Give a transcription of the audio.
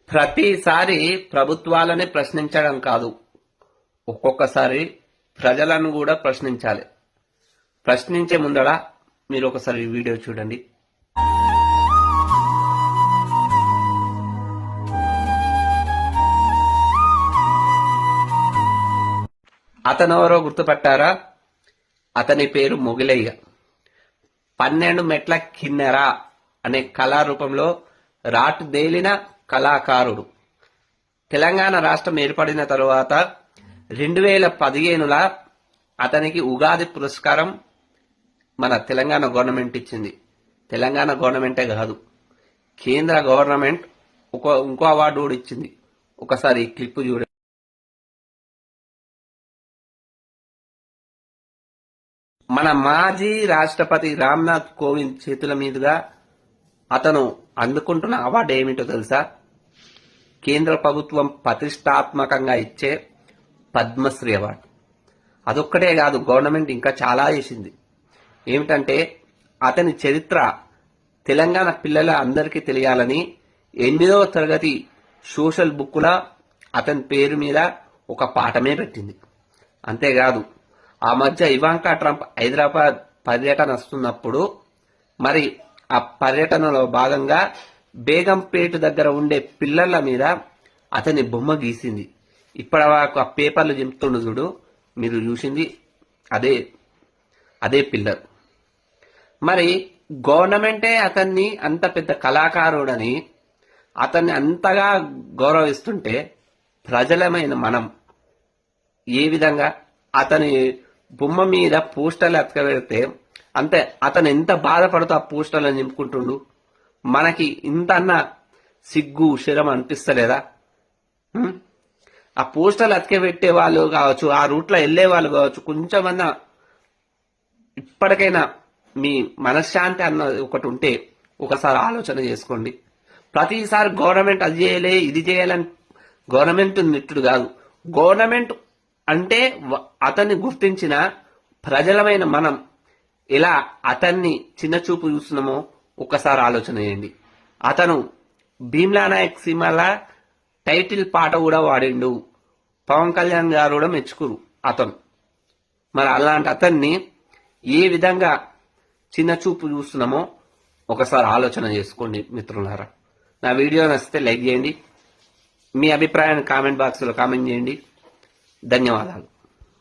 ప్రతిసారి ప్రభుత్వాలనే ప్రశ్నించడం కాదు, ఒక్కొక్కసారి ప్రజలను కూడా ప్రశ్నించాలి. ప్రశ్నించే ముందర మీరు ఒకసారి ఈ వీడియో చూడండి. అతనెవరో గుర్తుపట్టారా? అతని పేరు మొగిలయ్య. 12 మెట్ల కిన్నెర అనే కళారూపంలో రాటుదేలిన కళాకారుడు. తెలంగాణ రాష్ట్రం ఏర్పడిన తరువాత 2015 అతనికి ఉగాది పురస్కారం మన తెలంగాణ గవర్నమెంట్ ఇచ్చింది. తెలంగాణ గవర్నమెంటే కాదు, కేంద్ర గవర్నమెంట్ ఇంకో అవార్డు కూడా ఇచ్చింది. ఒకసారి ఈ క్లిప్ చూడండి. మన మాజీ రాష్ట్రపతి రామ్నాథ్ కోవింద్ చేతుల మీదుగా అతను అందుకుంటున్న అవార్డు ఏమిటో తెలుసా? కేంద్ర ప్రభుత్వం ప్రతిష్టాత్మకంగా ఇచ్చే పద్మశ్రీ అవార్డు. అదొక్కటే కాదు, గవర్నమెంట్ ఇంకా చాలా చేసింది. ఏమిటంటే అతని చరిత్ర తెలంగాణ పిల్లల అందరికీ తెలియాలని 8వ తరగతి సోషల్ బుక్కుల అతని పేరు మీద ఒక పాఠమే పెట్టింది. అంతేకాదు, ఆ మధ్య ఇవాంకా ట్రంప్ హైదరాబాద్ పర్యటన వస్తున్నప్పుడు మరి ఆ పర్యటనలో భాగంగా బేగంపేట దగ్గర ఉండే పిల్లల మీద అతని బొమ్మ గీసింది. ఇప్పటివరకు ఆ పేపర్లు చెప్తుండు చూడు, మీరు చూసింది అదే పిల్లర్. మరి గవర్నమెంటే అతన్ని అంత పెద్ద కళాకారుడని అతన్ని అంతగా గౌరవిస్తుంటే ప్రజలమైన మనం ఏ విధంగా అతని బొమ్మ మీద పోస్టర్లు అతకబెడితే అంతే అతను ఎంత బాధపడుతూ ఆ పోస్టర్లను నింపుకుంటుండు. మనకి ఇంతన్న సిగ్గు శరం అనిపిస్తలేదా? ఆ పోస్టర్లు అతకబెట్టే వాళ్ళు కావచ్చు, ఆ రూట్లో వెళ్లే వాళ్ళు కావచ్చు, కొంచెమన్నా ఇప్పటికైనా మీ మనశ్శాంతి అన్న ఒకటి ఉంటే ఒకసారి ఆలోచన చేసుకోండి. ప్రతిసారి గవర్నమెంట్ అది చేయలే ఇది చేయాలని గవర్నమెంట్ నెట్టుడు కాదు. గవర్నమెంట్ అంటే అతన్ని గుర్తించిన ప్రజలమైన మనం ఎలా అతన్ని చిన్నచూపు చూస్తున్నామో ఒకసారి ఆలోచన చేయండి. అతను భీమ్లా నాయక్ సినిమాల టైటిల్ పాట కూడా వాడిండు. పవన్ కళ్యాణ్ గారు కూడా మెచ్చుకురు అతను. మరి అలాంటి అతన్ని ఏ విధంగా చిన్నచూపు చూస్తున్నామో ఒకసారి ఆలోచన చేసుకోండి మిత్రులారా. నా వీడియో నచ్చితే లైక్ చేయండి, మీ అభిప్రాయాన్ని కామెంట్ బాక్స్లో కామెంట్ చేయండి. ధన్యవాదాలు.